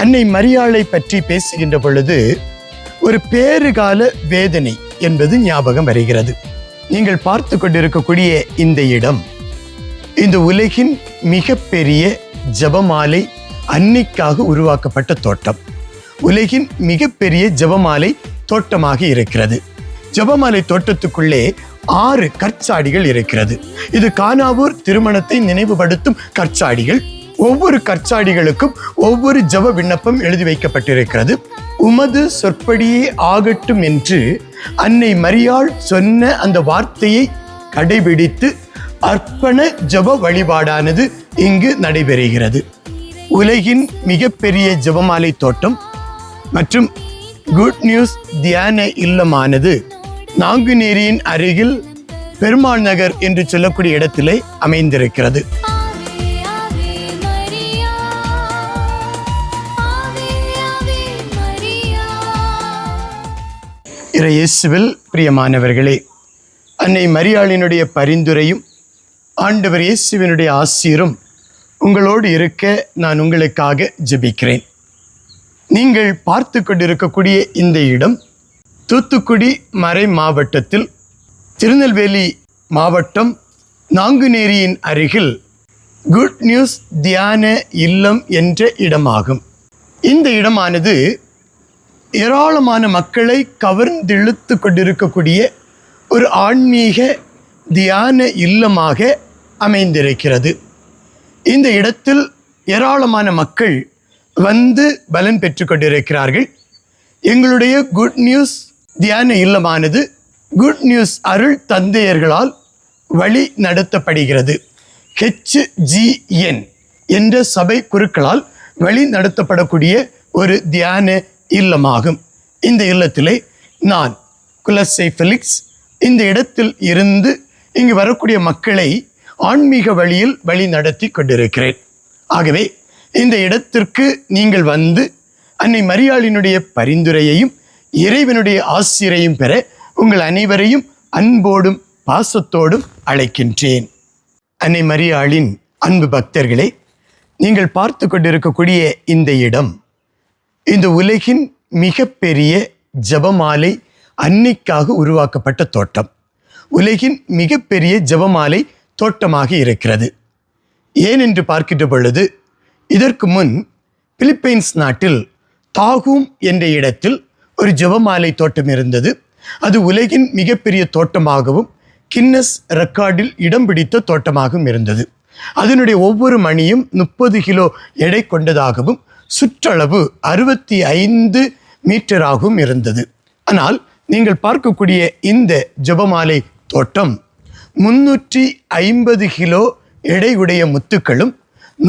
அன்னை மரியாளை பற்றி பேசுகின்ற பொழுது ஒரு பேறுகால வேதனை என்பது ஞாபகம் வருகிறது. நீங்கள் பார்த்து கொண்டிருக்கக்கூடிய இந்த இடம் இந்த உலகின் மிகப்பெரிய ஜெபமாலை அன்னைக்காக உருவாக்கப்பட்ட தோட்டம். உலகின் மிகப்பெரிய ஜெபமாலை தோட்டமாக இருக்கிறது. ஜெபமாலை தோட்டத்துக்குள்ளே 6 கற்சாடிகள் இருக்கிறது. இது கானாவூர் திருமணத்தை நினைவுபடுத்தும் கற்சாடிகள். ஒவ்வொரு கற்சாடிகளுக்கும் ஒவ்வொரு ஜெப விண்ணப்பம் எழுதி வைக்கப்பட்டிருக்கிறது. உமது சொற்படியே ஆகட்டும் என்று அன்னை மரியாள் சொன்ன அந்த வார்த்தையை கடைபிடித்து அர்ப்பண ஜெப வழிபாடானது இங்கு நடைபெறுகிறது. உலகின் மிகப்பெரிய ஜெபமாலை தோட்டம் மற்றும் குட் நியூஸ் தியான இல்லமானது நாங்குநேரியின் அருகில் பெருமாள் நகர் என்று சொல்லக்கூடிய இடத்திலே அமைந்திருக்கிறது. இயேசுவில் பிரியமானவர்களே, அன்னை மரியாளினுடைய பரிந்துரையும் ஆண்டவர் இயேசுவினுடைய ஆசீரும் உங்களோடு இருக்க நான் உங்களுக்காக ஜெபிக்கிறேன். நீங்கள் பார்த்து கொண்டிருக்கக்கூடிய இந்த இடம் தூத்துக்குடி மறை மாவட்டத்தில் திருநெல்வேலி மாவட்டம் நாங்குநேரியின் அருகில் குட் நியூஸ் தியான இல்லம் என்ற இடமாகும். இந்த இடமானது ஏராளமான மக்களை கவர்ந்திழுத்து கொண்டிருக்கக்கூடிய ஒரு ஆன்மீக தியான இல்லமாக அமைந்திருக்கிறது. இந்த இடத்தில் ஏராளமான மக்கள் வந்து பலன் பெற்று கொண்டிருக்கிறார்கள். எங்களுடைய குட் நியூஸ் தியான இல்லமானது குட் நியூஸ் அருள் தந்தையர்களால் வழி நடத்தப்படுகிறது. HGN என்ற சபை குருக்களால் வழி நடத்தப்படக்கூடிய ஒரு தியான இல்லமாகும். இந்த இல்லத்திலே நான் குலசை ஃபெலிக்ஸ் இந்த இடத்தில் இருந்து இங்கு வரக்கூடிய மக்களை ஆன்மீக வழியில் வழி நடத்தி கொண்டிருக்கிறேன். ஆகவே இந்த இடத்திற்கு நீங்கள் வந்து அன்னை மரியாளினுடைய பரிந்துரையையும் இறைவனுடைய ஆசிரையும் பெற உங்கள் அனைவரையும் அன்போடும் பாசத்தோடும் அழைக்கின்றேன். அன்னை மரியாளின் அன்பு பக்தர்களே, நீங்கள் பார்த்து கொண்டிருக்கக்கூடிய இந்த இடம் இந்த உலகின் மிகப்பெரிய ஜெபமாலை அன்னைக்காக உருவாக்கப்பட்ட தோட்டம். உலகின் மிகப்பெரிய ஜெபமாலை தோட்டமாக இருக்கிறது. ஏன் என்று பார்க்கின்ற பொழுது, இதற்கு முன் பிலிப்பைன்ஸ் நாட்டில் தாகூம் என்ற இடத்தில் ஒரு ஜெபமாலை தோட்டம் இருந்தது. அது உலகின் மிகப்பெரிய தோட்டமாகவும் கின்னஸ் ரெக்கார்டில் இடம் பிடித்த தோட்டமாகவும் இருந்தது. அதனுடைய ஒவ்வொரு மணியும் 30 கிலோ எடை கொண்டதாகவும் சுற்றளவு 65 மீட்டராகவும் இருந்தது. ஆனால் நீங்கள் பார்க்கக்கூடிய இந்த ஜெபமாலை தோட்டம் 350 கிலோ எடையுடைய முத்துக்களும்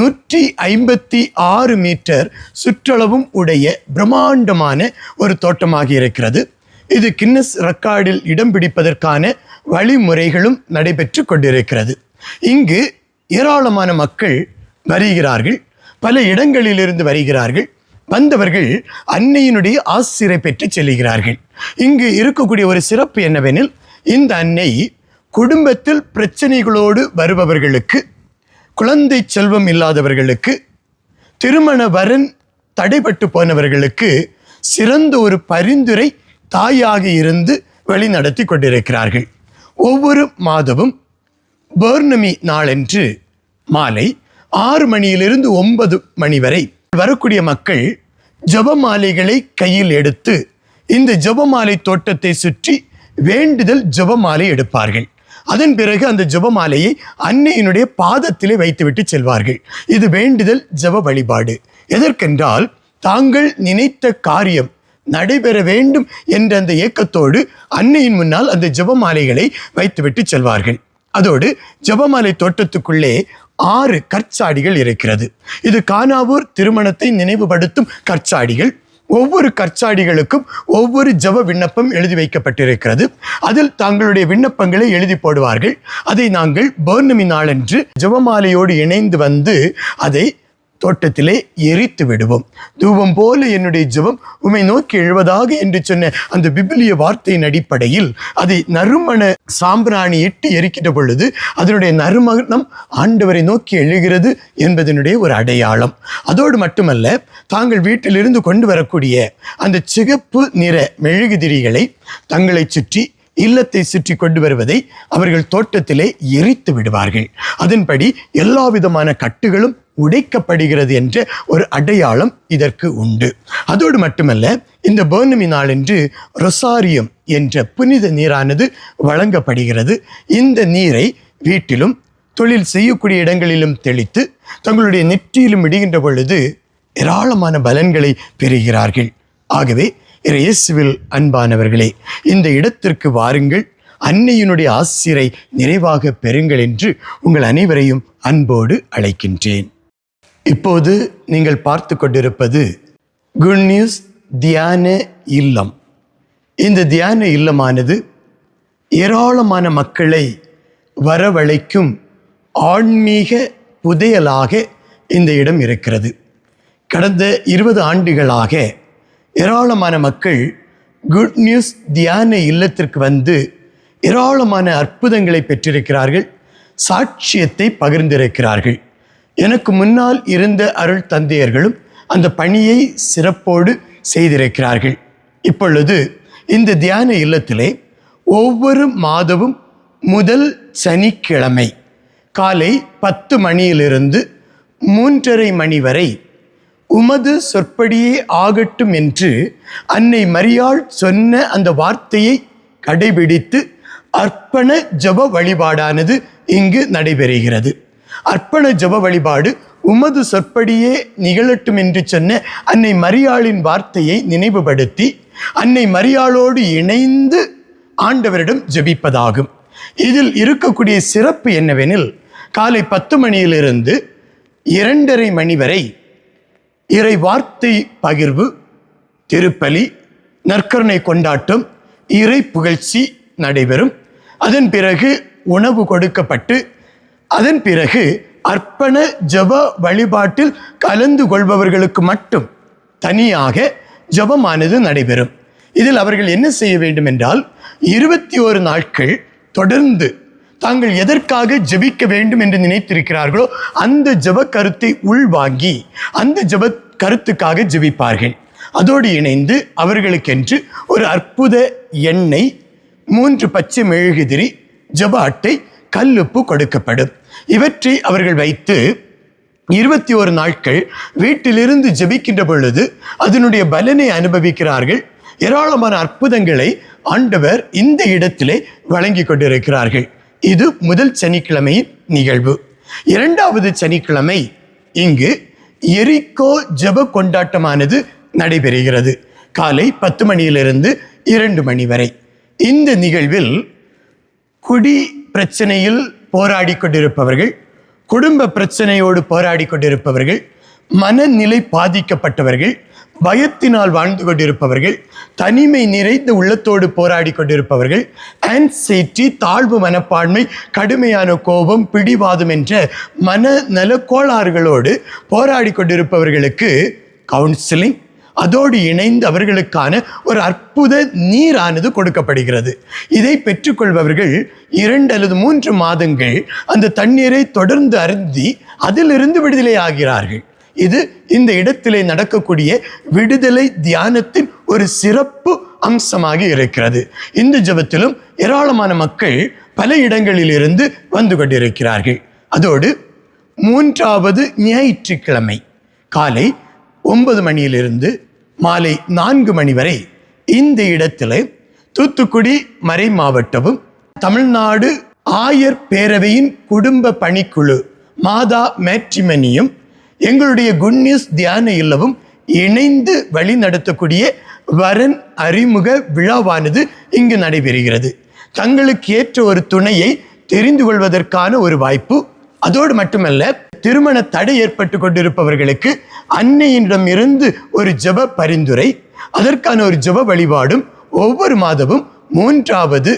156 மீட்டர் சுற்றளவும் உடைய பிரம்மாண்டமான ஒரு தோட்டமாக இருக்கிறது. இது கின்னஸ் ரெக்கார்டில் இடம் பிடிப்பதற்கான வழிமுறைகளும் நடைபெற்று கொண்டிருக்கிறது. இங்கு ஏராளமான மக்கள் வருகிறார்கள். பல இடங்களிலிருந்து வருகிறார்கள். வந்தவர்கள் அன்னையினுடைய ஆசிரை பெற்று செல்கிறார்கள். இங்கு இருக்கக்கூடிய ஒரு சிறப்பு என்னவெனில், இந்த அன்னை குடும்பத்தில் பிரச்சனைகளோடு வருபவர்களுக்கு, குழந்தை செல்வம் இல்லாதவர்களுக்கு, திருமண வரன் தடைபட்டு போனவர்களுக்கு சிறந்த ஒரு பரிந்துரை தாயாக இருந்து வழி நடத்தி கொண்டிருக்கிறார்கள். ஒவ்வொரு மாதமும் பௌர்ணமி நாளன்று மாலை 6 மணியிலிருந்து 9 மணி வரை வரக்கூடிய மக்கள் ஜெபமாலைகளை கையில் எடுத்து இந்த ஜெபமாலை தோட்டத்தை சுற்றி வேண்டுதல் ஜெபமாலை எடுப்பார்கள். அதன் பிறகு அந்த ஜெபமாலையை அன்னையினுடைய பாதத்திலே வைத்துவிட்டு செல்வார்கள். இது வேண்டுதல் ஜெப வழிபாடு. எதற்கென்றால், தாங்கள் நினைத்த காரியம் நடைபெற வேண்டும் என்ற அந்த ஏக்கத்தோடு அன்னையின் முன்னால் அந்த ஜெபமாலைகளை வைத்துவிட்டு செல்வார்கள். அதோடு ஜெபமாலை தோட்டத்துக்குள்ளே 6 கற்சாடிகள் இருக்கிறது. இது கானாவூர் திருமணத்தை நினைவுபடுத்தும் கற்சாடிகள். ஒவ்வொரு கற்சாடிகளுக்கும் ஒவ்வொரு ஜெப விண்ணப்பம் எழுதி வைக்கப்பட்டிருக்கிறது. அதில் தங்களுடைய விண்ணப்பங்களை எழுதி போடுவார்கள். அதை நாங்கள் பௌர்ணமி நாளன்று ஜெபமாலையோடு இணைந்து வந்து அதை தோட்டத்திலே எரித்து விடுவோம். தூபம் போல என்னுடைய ஜெபம் உம்மை நோக்கி எழுவதாக என்று சொன்ன அந்த பிபிலிய வார்த்தையின் அடிப்படையில் அதை நறுமண சாம்பிராணி இட்டு எரிக்கின்ற பொழுது அதனுடைய நறுமணம் ஆண்டவரை நோக்கி எழுகிறது என்பதனுடைய ஒரு அடையாளம். அதோடு மட்டுமல்ல, தாங்கள் வீட்டிலிருந்து கொண்டு வரக்கூடிய அந்த சிகப்பு நிற மெழுகுதிரிகளை தங்களை சுற்றி இல்லத்தை சுற்றி கொண்டு வருவதை அவர்கள் தோட்டத்திலே எரித்து விடுவார்கள். அதன்படி எல்லா விதமான கட்டுகளும் உடைக்கப்படுகிறது என்ற ஒரு அடையாளம் இதற்கு உண்டு. அதோடு மட்டுமல்ல, இந்த பௌர்ணமி நாளன்று ரொசாரியம் என்ற புனித நீரானது வழங்கப்படுகிறது. இந்த நீரை வீட்டிலும் தொழில் செய்யக்கூடிய இடங்களிலும் தெளித்து தங்களுடைய நெற்றியிலும் இடுகின்ற பொழுது ஏராளமான பலன்களை பெறுகிறார்கள். ஆகவே இயேசுவில் அன்பானவர்களே, இந்த இடத்திற்கு வாருங்கள், அன்னையினுடைய ஆசிரை நிறைவாக பெறுங்கள் என்று உங்கள் அனைவரையும் அன்போடு அழைக்கின்றேன். இப்போது நீங்கள் பார்த்து கொண்டிருப்பது குட் நியூஸ் தியான இல்லம். இந்த தியான இல்லமானது ஏராளமான மக்களை வரவழைக்கும் ஆன்மீக புதையலாக இந்த இடம் இருக்கிறது. கடந்த 20 ஆண்டுகளாக ஏராளமான மக்கள் குட் நியூஸ் தியான இல்லத்திற்கு வந்து ஏராளமான அற்புதங்களை பெற்றிருக்கிறார்கள், சாட்சியத்தை பகிர்ந்திருக்கிறார்கள். எனக்கு முன்னால் இருந்த அருள் தந்தையர்களும் அந்த பணியை சிறப்போடு செய்திருக்கிறார்கள். இப்பொழுது இந்த தியான இல்லத்திலே ஒவ்வொரு மாதமும் முதல் சனிக்கிழமை காலை 10 மணியிலிருந்து 3:30 மணி வரை உமது சொற்படியே ஆகட்டும் என்று அன்னை மரியாள் சொன்ன அந்த வார்த்தையை கடைபிடித்து அர்ப்பண ஜப வழிபாடானது இங்கு நடைபெறுகிறது. அர்ப்பண ஜப வழிபாடு உமது சொற்படியே நிகழட்டும் என்று சொன்ன அன்னை மரியாளின் வார்த்தையை நினைவுபடுத்தி அன்னை மரியாளோடு இணைந்து ஆண்டவரிடம் ஜெபிப்பதாகும். இதில் இருக்கக்கூடிய சிறப்பு என்னவெனில், காலை 10 மணியிலிருந்து 2:30 மணி வரை இறை வார்த்தை பகிர்வு, திருப்பலி, நற்கருணை கொண்டாட்டம், இறை புகழ்ச்சி நடைபெறும். அதன் பிறகு உணவு கொடுக்கப்பட்டு அதன் பிறகு அர்ப்பண ஜப வழிபாட்டில் கலந்து கொள்பவர்களுக்கு மட்டும் தனியாக ஜபமானது நடைபெறும். இதில் அவர்கள் என்ன செய்ய வேண்டும் என்றால், 21 நாட்கள் தொடர்ந்து தாங்கள் எதற்காக ஜெபிக்க வேண்டும் என்று நினைத்திருக்கிறார்களோ அந்த ஜெப கருத்தை உள்வாங்கி அந்த ஜெப கருத்துக்காக ஜெபிப்பார்கள். அதோடு இணைந்து அவர்களுக்கென்று ஒரு அற்புத எண்ணெய், 3 பச்சை மெழுகுதிரி, ஜெப அட்டை, கல்லுப்பு கொடுக்கப்படும். இவற்றை அவர்கள் வைத்து 21 நாட்கள் வீட்டிலிருந்து ஜெபிக்கின்ற பொழுது அதனுடைய பலனை அனுபவிக்கிறார்கள். ஏராளமான அற்புதங்களை ஆண்டவர் இந்த இடத்திலே வழங்கி கொண்டிருக்கிறார்கள். இது முதல் சனிக்கிழமையின் நிகழ்வு. 2வது சனிக்கிழமை இங்கு எரிகோ ஜெப கொண்டாட்டமானது நடைபெறுகிறது. காலை 10 மணியிலிருந்து 2 மணி வரை. இந்த நிகழ்வில் குடி பிரச்சனையில் போராடி கொண்டிருப்பவர்கள், குடும்ப பிரச்சனையோடு போராடி கொண்டிருப்பவர்கள், மனநிலை பாதிக்கப்பட்டவர்கள், பயத்தினால் வாழ்ந்து கொண்டிருப்பவர்கள், தனிமை நிறைந்த உள்ளத்தோடு போராடி கொண்டிருப்பவர்கள், ஆன்சைட்டி, தாழ்வு மனப்பான்மை, கடுமையான கோபம், பிடிவாதம் என்ற மனநல கோளாறுகளோடு போராடி கொண்டிருப்பவர்களுக்கு கவுன்சிலிங், அதோடு இணைந்து அவர்களுக்கான ஒரு அற்புத நீரானது கொடுக்கப்படுகிறது. இதை பெற்றுக்கொள்பவர்கள் 2 அல்லது 3 மாதங்கள் அந்த தண்ணீரை தொடர்ந்து அருந்தி அதிலிருந்து விடுதலை ஆகிறார்கள். இது இந்த இடத்திலே நடக்கக்கூடிய விடுதலை தியானத்தின் ஒரு சிறப்பு அம்சமாக இருக்கிறது. இந்த ஜெபத்திலும் ஏராளமான மக்கள் பல இடங்களிலிருந்து வந்து கொண்டிருக்கிறார்கள். அதோடு 3வது ஞாயிற்றுக்கிழமை காலை 9 மணியிலிருந்து மாலை 4 மணி வரை இந்த இடத்தில் தூத்துக்குடி மறை மாவட்டமும் தமிழ்நாடு ஆயர் பேரவையின் குடும்ப பணிக்குழு மாதா மேட்ரிமனியும் எங்களுடைய குட் நியூஸ் தியான இல்லமும் இணைந்து வழி நடத்தக்கூடிய வரன் அறிமுக விழாவானது இங்கு நடைபெறுகிறது. தங்களுக்கு ஏற்ற ஒரு துணையை தெரிந்து கொள்வதற்கான ஒரு வாய்ப்பு. அதோடு மட்டுமல்ல, திருமண தடை ஏற்பட்டு கொண்டிருப்பவர்களுக்கு அன்னையிடம் இருந்து ஒரு ஜெப பரிந்துரை, அதற்கான ஒரு ஜெப வழிபாடும் ஒவ்வொரு மாதமும் 3வது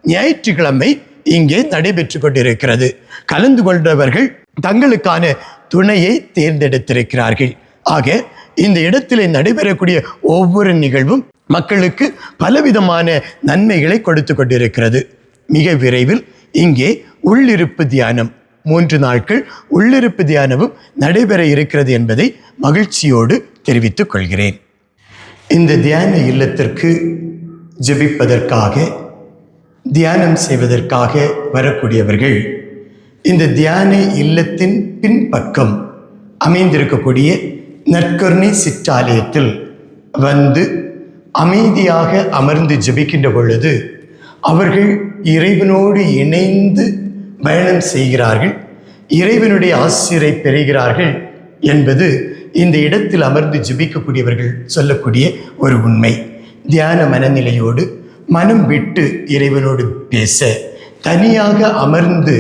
ஞாயிற்றுக்கிழமை இங்கே நடைபெற்று கொண்டிருக்கிறது. கலந்து கொண்டவர்கள் தங்களுக்கான துணையை தேர்ந்தெடுத்திருக்கிறார்கள். ஆக இந்த இடத்திலே நடைபெறக்கூடிய ஒவ்வொரு நிகழ்வும் மக்களுக்கு பலவிதமான நன்மைகளை கொடுத்து கொண்டிருக்கிறது. மிக விரைவில் இங்கே உள்ளிருப்பு தியானம் 3 நாட்கள் உள்ளிருப்பு தியானமும் நடைபெற இருக்கிறது என்பதை மகிழ்ச்சியோடு தெரிவித்துக் கொள்கிறேன். இந்த தியான இல்லத்திற்கு ஜெபிப்பதற்காக, தியானம் செய்வதற்காக வரக்கூடியவர்கள் இந்த தியான இல்லத்தின் பின்பக்கம் அமைந்திருக்கக்கூடிய நற்கருணை சிற்றாலயத்தில் வந்து அமைதியாக அமர்ந்து ஜெபிக்கின்ற பொழுது அவர்கள் இறைவனோடு இணைந்து பயணம் செய்கிறார்கள், இறைவனுடைய ஆசிரை பெறுகிறார்கள் என்பது இந்த இடத்தில் அமர்ந்து ஜெபிக்கக்கூடியவர்கள் சொல்லக்கூடிய ஒரு உண்மை. தியான மனநிலையோடு மனம் விட்டு இறைவனோடு பேச, தனியாக அமர்ந்து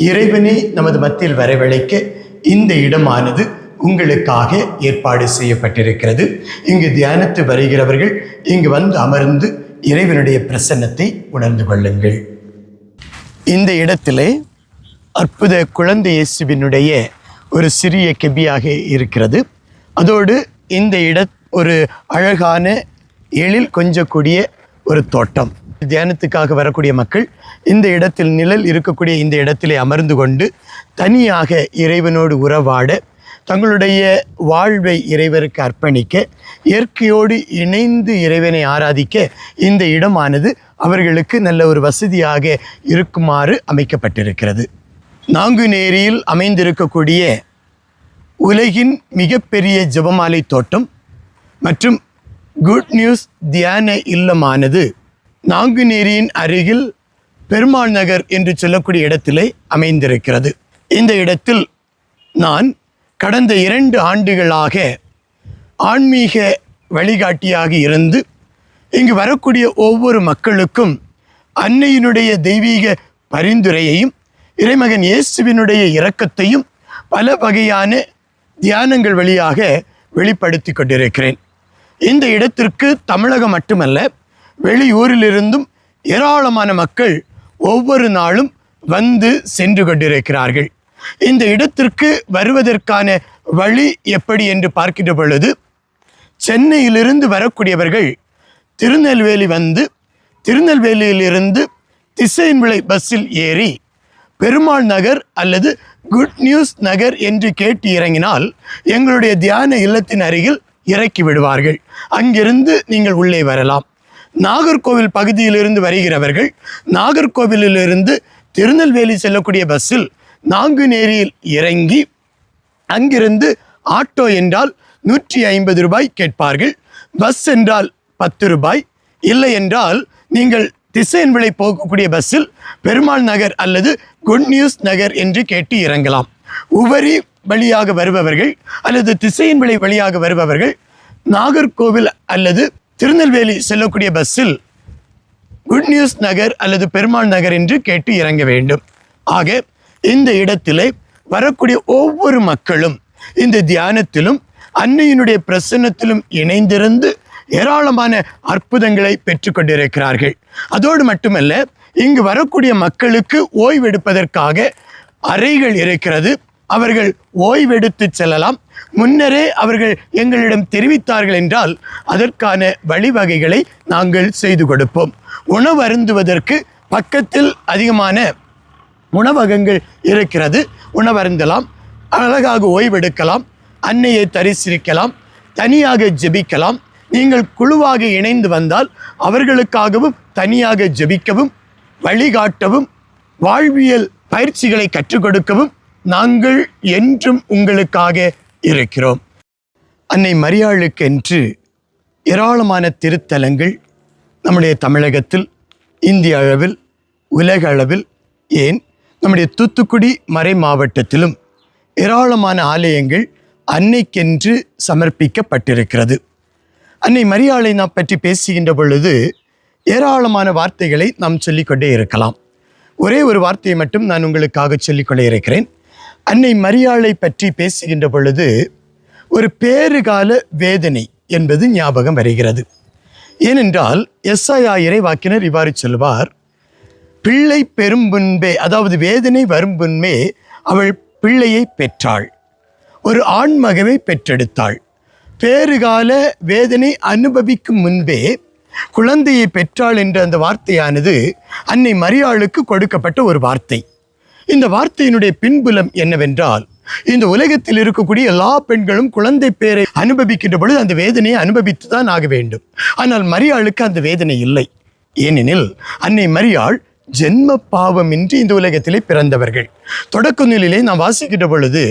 இறைவனை நமது மத்தியில் வரவழைக்க இந்த இடமானது உங்களுக்காக ஏற்பாடு செய்யப்பட்டிருக்கிறது. இங்கு தியானத்து வருகிறவர்கள் இங்கு வந்து அமர்ந்து இறைவனுடைய பிரசன்னத்தை உணர்ந்து கொள்ளுங்கள். இந்த இடத்திலே அற்புத குழந்தை இயேசுவினுடைய ஒரு சிறிய கெபியாக இருக்கிறது. அதோடு இந்த ஒரு அழகான எழில் கொஞ்சக்கூடிய ஒரு தோட்டம். தியானத்துக்காக வரக்கூடிய மக்கள் இந்த இடத்தில் நிழல் இருக்கக்கூடிய இந்த இடத்திலே அமர்ந்து கொண்டு தனியாக இறைவனோடு உறவாட, தங்களுடைய வாழ்வை இறைவருக்கு அர்ப்பணிக்க, இயற்கையோடு இணைந்து இறைவனை ஆராதிக்க இந்த இடமானது அவர்களுக்கு நல்ல ஒரு வசதியாக இருக்குமாறு அமைக்கப்பட்டிருக்கிறது. நாங்குநேரியில் அமைந்திருக்கக்கூடிய உலகின் மிகப்பெரிய ஜெபமாலை தோட்டம் மற்றும் குட் நியூஸ் தியான இல்லமானது நாங்குநேரியின் அருகில் பெருமாள் நகர் என்று சொல்லக்கூடிய இடத்திலே அமைந்திருக்கிறது. இந்த இடத்தில் நான் கடந்த 2 ஆண்டுகளாக ஆன்மீக வழிகாட்டியாக இருந்து இங்கு வரக்கூடிய ஒவ்வொரு மக்களுக்கும் அன்னையினுடைய தெய்வீக பரிந்துரையையும் இறைமகன் இயேசுவினுடைய இரக்கத்தையும் பல வகையான தியானங்கள் வழியாக வெளிப்படுத்தி கொண்டிருக்கிறேன். இந்த இடத்திற்கு தமிழகம் மட்டுமல்ல, வெளியூரிலிருந்தும் ஏராளமான மக்கள் ஒவ்வொரு நாளும் வந்து சென்று கொண்டிருக்கிறார்கள். இந்த இடத்திற்கு வருவதற்கான வழி எப்படி என்று பார்க்கின்ற பொழுது, சென்னையிலிருந்து வரக்கூடியவர்கள் திருநெல்வேலி வந்து திருநெல்வேலியிலிருந்து திசையன்விளை பஸ்ஸில் ஏறி பெருமாள் நகர் அல்லது குட் நியூஸ் நகர் என்று கேட்டு இறங்கினால் எங்களுடைய தியான இல்லத்தின் அருகில் இறக்கி விடுவார்கள். அங்கிருந்து நீங்கள் உள்ளே வரலாம். நாகர்கோவில் பகுதியிலிருந்து வருகிறவர்கள் நாகர்கோவிலிருந்து திருநெல்வேலி செல்லக்கூடிய பஸ்ஸில் நாங்குநேரியில் இறங்கி அங்கிருந்து ஆட்டோ என்றால் 150 ரூபாய் கேட்பார்கள். பஸ் என்றால் 10 ரூபாய். இல்லை என்றால் நீங்கள் திசையன்விளை போகக்கூடிய பஸ்ஸில் பெருமாள் நகர் அல்லது குட் நியூஸ் நகர் என்று கேட்டு இறங்கலாம். உவரி வழியாக வருபவர்கள் அல்லது திசையன்விளை வழியாக வருபவர்கள் நாகர்கோவில் அல்லது திருநெல்வேலி செல்லக்கூடிய பஸ்ஸில் குட் நியூஸ் நகர் அல்லது பெருமாள் நகர் என்று கேட்டு இறங்க வேண்டும். ஆக இந்த இடத்திலே வரக்கூடிய ஒவ்வொரு மக்களும் இந்த தியானத்திலும் அன்னையினுடைய பிரசன்னத்திலும் இணைந்திருந்து ஏராளமான அற்புதங்களை பெற்றுக்கொண்டிருக்கிறார்கள். அதோடு மட்டுமல்ல, இங்கு வரக்கூடிய மக்களுக்கு ஓய்வெடுப்பதற்காக அறைகள் இருக்கிறது. அவர்கள் ஓய்வெடுத்து செல்லலாம். முன்னரே அவர்கள் எங்களிடம் தெரிவித்தார்கள் என்றால் அதற்கான வழிவகைகளை நாங்கள் செய்து கொடுப்போம். உணவு அருந்துவதற்கு பக்கத்தில் அதிகமான உணவகங்கள் இருக்கிறது. உணவருந்தலாம், அழகாக ஓய்வெடுக்கலாம், அன்னையை தரிசிக்கலாம், தனியாக ஜெபிக்கலாம். நீங்கள் குழுவாக இணைந்து வந்தால் அவர்களுக்காகவும் தனியாக ஜெபிக்கவும், வழிகாட்டவும், வாழ்வியல் பயிற்சிகளை கற்றுக் கொடுக்கவும் நாங்கள் என்றும் உங்களுக்காக இருக்கிறோம். அன்னை மரியாளுக்கென்று ஏராளமான திருத்தலங்கள் நம்முடைய தமிழகத்தில், இந்திய அளவில், உலக அளவில், ஏன் நம்முடைய தூத்துக்குடி மறை மாவட்டத்திலும் ஏராளமான ஆலயங்கள் அன்னைக்கென்று சமர்ப்பிக்கப்பட்டிருக்கிறது. அன்னை மரியாளை நாம் பற்றி பேசுகின்ற பொழுது ஏராளமான வார்த்தைகளை நாம் சொல்லிக்கொண்டே இருக்கலாம். ஒரே ஒரு வார்த்தையை மட்டும் நான் உங்களுக்காக சொல்லிக்கொண்டே இருக்கிறேன். அன்னை மரியாளை பற்றி பேசுகின்ற பொழுது ஒரு பேறுகால வேதனை என்பது ஞாபகம் வருகிறது. ஏனென்றால் எஸ்ஐயா இறைவாக்கினர் இவ்வாறு சொல்வார், பிள்ளை பெரும் முன்பே, அதாவது வேதனை வரும் முன்பே அவள் பிள்ளையை பெற்றாள். ஒரு ஆண்மகவை பெற்றெடுத்தாள். பேறுகால வேதனை அனுபவிக்கும் முன்பே குழந்தையை பெற்றாள் என்ற அந்த வார்த்தையானது அன்னை மரியாளுக்கு கொடுக்கப்பட்ட ஒரு வார்த்தை. இந்த வார்த்தையினுடைய பின்புலம் என்னவென்றால், இந்த உலகத்தில் இருக்கக்கூடிய எல்லா பெண்களும் குழந்தை பேரை அனுபவிக்கின்ற பொழுது அந்த வேதனையை அனுபவித்து தான் ஆக வேண்டும். ஆனால் மரியாளுக்கு அந்த வேதனை இல்லை. ஏனெனில் அன்னை மரியாள் ஜென்ம பாவமின்றி இந்த உலகத்திலே பிறந்தவர்கள். தொடக்க நூலிலே நாம் வாசிக்கின்ற பொழுது,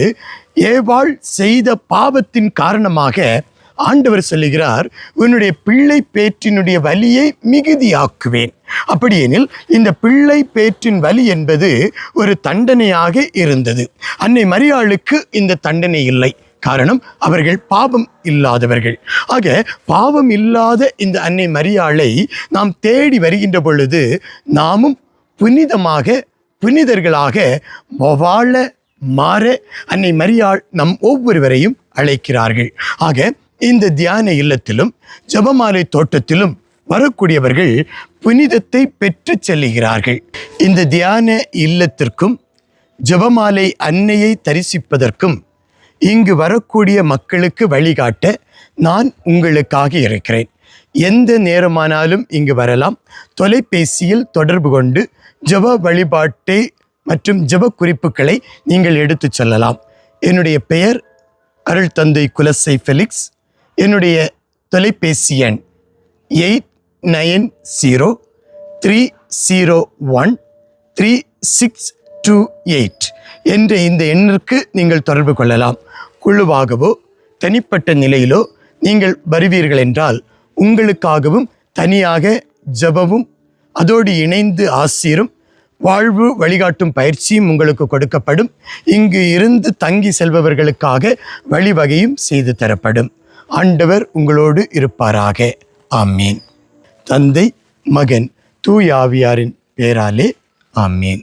ஏவாள் செய்த பாவத்தின் காரணமாக ஆண்டவர் சொல்லுகிறார், உன்னுடைய பிள்ளை பேற்றினுடைய வலியை மிகுதியாக்குவேன். அப்படியெனில் இந்த பிள்ளை பேற்றின் வலி என்பது ஒரு தண்டனையாக இருந்தது. அன்னை மரியாளுக்கு இந்த தண்டனை இல்லை. காரணம், அவர்கள் பாவம் இல்லாதவர்கள். ஆக பாவம் இல்லாத இந்த அன்னை மரியாளை நாம் தேடி வருகின்ற பொழுது நாமும் புனிதர்களாக வாழ மாற அன்னை மரியாள் நம் ஒவ்வொருவரையும் அழைக்கிறார்கள். ஆக இந்த தியான இல்லத்திலும் ஜெபமாலை தோட்டத்திலும் வரக்கூடியவர்கள் புனிதத்தை பெற்று செல்லுகிறார்கள். இந்த தியான இல்லத்திற்கும் ஜெபமாலை அன்னையை தரிசிப்பதற்கும் இங்கு வரக்கூடிய மக்களுக்கு வழிகாட்ட நான் உங்களுக்காக இருக்கிறேன். எந்த நேரமானாலும் இங்கு வரலாம். தொலைபேசியில் தொடர்பு கொண்டு ஜெப வழிபாட்டை மற்றும் ஜெப குறிப்புகளை நீங்கள் எடுத்து செல்லலாம். என்னுடைய பெயர் அருள் தந்தை குலசை ஃபெலிக்ஸ். என்னுடைய தொலைபேசி எண் 8903013628 என்ற இந்த எண்ணிற்கு நீங்கள் தொடர்பு கொள்ளலாம். குழுவாகவோ தனிப்பட்ட நிலையிலோ நீங்கள் வருவீர்கள் என்றால் உங்களுக்காகவும் தனியாக ஜெபமும் அதோடு இணைந்து ஆசீரும் வாழ்வு வழிகாட்டும் பயிற்சியும் உங்களுக்கு கொடுக்கப்படும். இங்கு இருந்து தங்கி செல்பவர்களுக்காக வழிவகையும் செய்து தரப்படும். ஆண்டவர் உங்களோடு இருப்பாராக. ஆமீன். தந்தை, மகன், தூய ஆவியாரின் பேராலே ஆமீன்.